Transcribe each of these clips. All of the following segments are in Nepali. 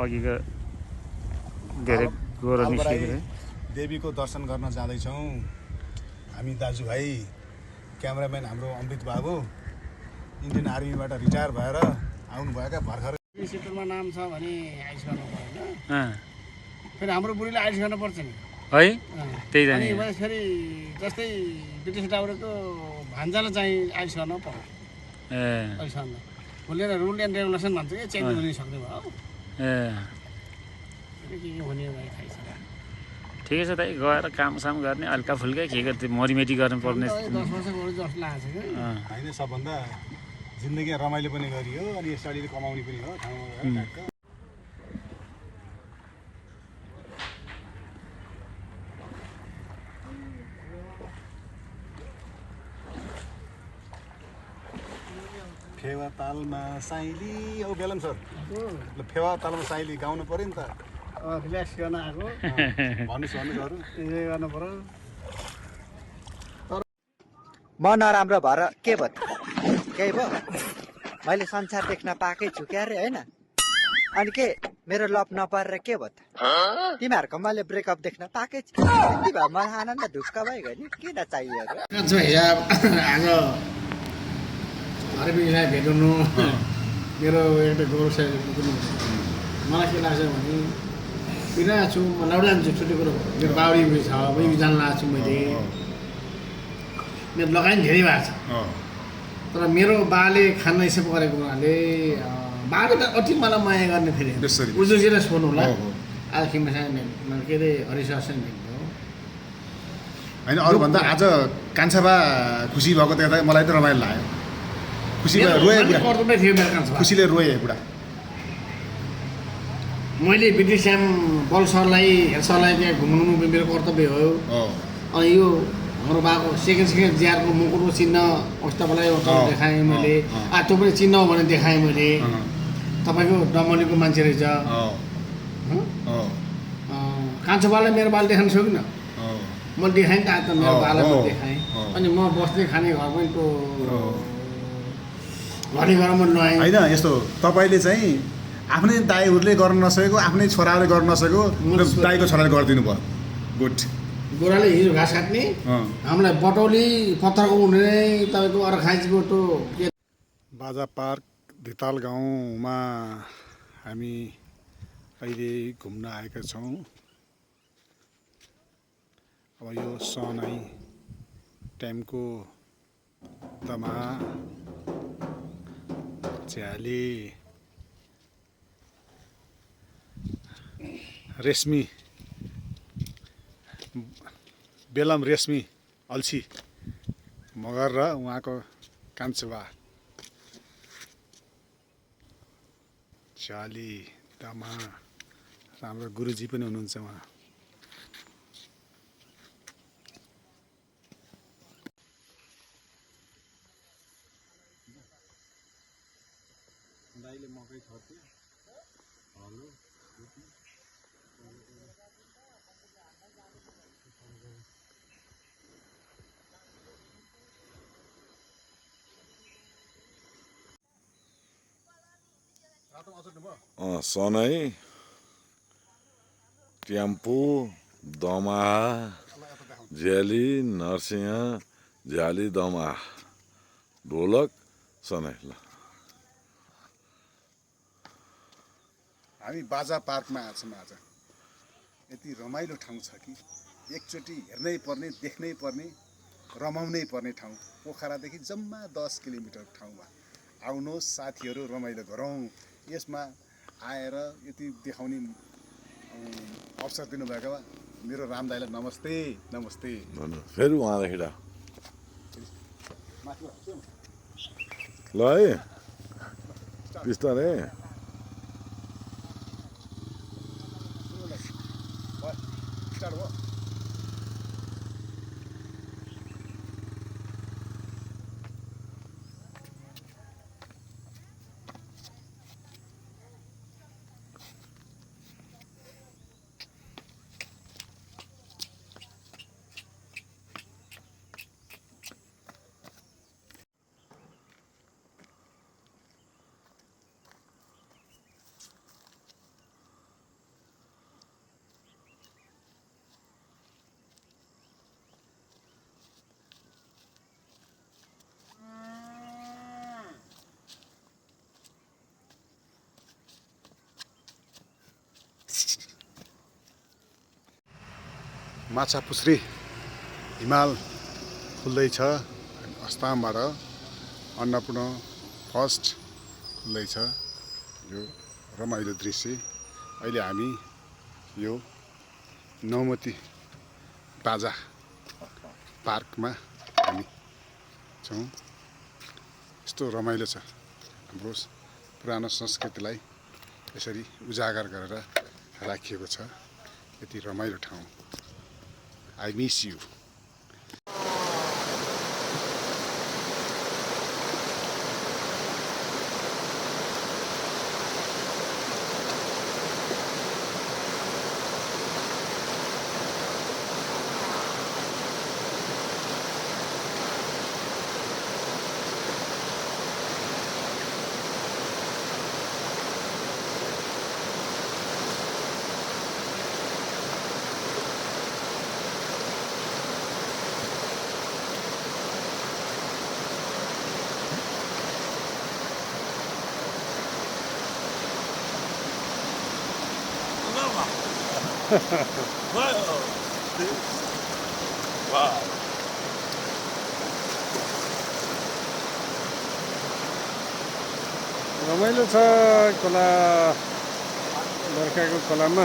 अघिको धेरै गोरो निस्केको थियो। देवीको दर्शन गर्न जाँदैछौँ हामी दाजुभाइ। क्यामेराम्यान हाम्रो अमृत बाबु इन्डियन आर्मीबाट रिटायर भएर आउनुभएका भर्खर सेक्टरमा नाम छ भने आइस गर्नु पर्दैन। फेरि हाम्रो बुढीले आइस गर्नुपर्छ नि है त्यही त नि। अनि फेरि जस्तै ब्रिटिस टाउरको भान्जालाई चाहिँ आइस गर्न पर्यो। अहिलेसम्म उसले रुल एन्ड रेगुलेसन भन्छ कि चेन्ज हुन सक्ने भयो। के हुने भयो थाहै छैन। ठिकै छ दाइ, गएर कामसाम गर्ने हल्का फुल्का के गर्दै मरिमेटी गर्नुपर्ने। 10 वर्ष गऱ्यो जस्तो लागेको छ कि होइन। सबभन्दा जिन्दगी रमाइलो पनि गरियो अनि यसरी कमाउने पनि हो ठाउँमा गएर ट्याक्क। फेवा तालमा साइली औ बेलम सर फेवा तालमा साइली गाउनु पर्यो नि त। रिल्याक्स गर्न आएको भन्नुहोस् अरू इन्जोय गर्नु पर्यो। म नराम्रो भएर के भयो त? केही भयो? मैले संसार देख्न पाएकै छु क्या रे, होइन? अनि के मेरो लभ नपरेर के भयो त? तिमीहरूको मैले ब्रेकअप देख्न पाएकै छु। यति भए मलाई आनन्द ढुक्क भइगयो नि। किन चाहियो र? आज हरेबीलाई भेट्नु मेरो एउटा गौरव पनि मलाई के लाग्छ भने बिराएको छु। म लाउडा जान्छु छुट्टै कुरो। मेरो बाउरी उयो छ उयो जान लाग्छु मैले। मेरो लगानी धेरै भएको छ। तर मेरो बाले खान हिसाब गरेको हुनाले बाले त अति मलाई माया गर्ने फेरि उजुरसित सोध्नु होला। आज खिमासँग के अरे हरिशासन भेट्नु होइन। अरूभन्दा आज कान्छाबा खुसी भएको देख्दा मलाई त रमाइलो लाग्यो। खुसी रोए कर्तव्य थियो मेरो कान्छा। खुसीले रोए बुढा। मैले विदेश्याम बल सरलाई हेड सरलाई त्यहाँ घुमाउनु मेरो कर्तव्य हो। अनि यो हाम्रो बाको सेकेन्ड जिआरको मुकुटको चिन्ह अवस्थालाई देखाएँ मैले। त्यो पनि चिन्ह हो भने देखाएँ मैले। तपाईँको डमलीको मान्छे रहेछ। कान्छो बाललाई मेरो बाल देखाउनु सकिनँ। म देखाएँ त आज मेरो बाललाई म देखाएँ। अनि म बस्ने खाने घर पनि त्यो घरि घर म नुहाएँ। होइन यस्तो तपाईँले चाहिँ आफ्नै दाईहरूले गर्न नसकेको आफ्नै छोराले गर्न नसकेको दाईको छोराले गरिदिनु भयो। गुड। गोराले हिजो घाँस काट्ने हामीलाई बटौली पत्थरको हुने तपाईँको अर्खाइजको त्यो बाजा पार्क धिताल गाउँमा हामी अहिले घुम्न आएका छौँ। अब यो सनाई टाइमको दमा झ्याली रेशमी बेलम रेशमी अल्छी मगर र उहाँको कान्छुबा झ्याली दमा हाम्रो गुरुजी पनि हुनुहुन्छ उहाँ। दाइले मकै छर्थे हलो सनाई ट्याम्पू दमाहा झ्याली नरसिंह झ्याली दमाहा ढोलक सनाई। ल हामी बाजा पार्कमा आछौँ। आज यति रमाइलो ठाउँ छ कि एकचोटि हेर्नै पर्ने देख्नै पर्ने रमाउनै पर्ने ठाउँ। पोखरादेखि जम्मा 10 किलोमिटर ठाउँमा आउनुहोस् साथीहरू रमाइलो गरौँ। यसमा आएर यति देखाउने अवसर दिनुभएको भए मेरो राम दाइलाई नमस्ते नमस्ते। फेरि उहाँलाई हिँडा ल है बिस्तारै। स्टार्ट भयो। माछापुच्छ्रे हिमाल खुल्दैछ अस्तामबाट अन्नपूर्ण फर्स्ट खुल्दैछ यो रमाइलो दृश्य अहिले हामी यो नौमती बाजा पार्कमा हामी छौँ यस्तो रमाइलो छ हाम्रो पुरानो संस्कृतिलाई यसरी उजागर गरेर राखिएको छ यति रमाइलो ठाउँ आई मिस यु रमाइलो छ खोला बर्खाको खोलामा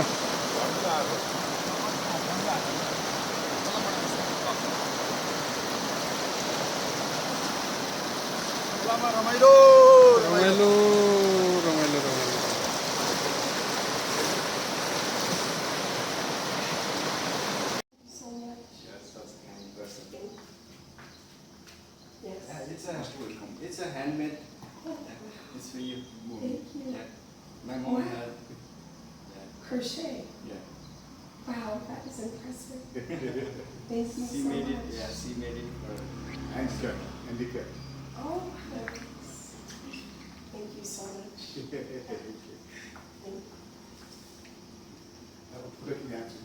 रमाइलो रमाइलो रमाइलो रमाइलो It's a handmade. It's for you. Thank you. Yeah. My mom Wow. had. Crochet. Yeah. Wow, that is impressive. Thank you She so made much. it. Yeah, she made it for. handicap Oh, nice. Thank you so much. Thank you. अब पुरै यहाँ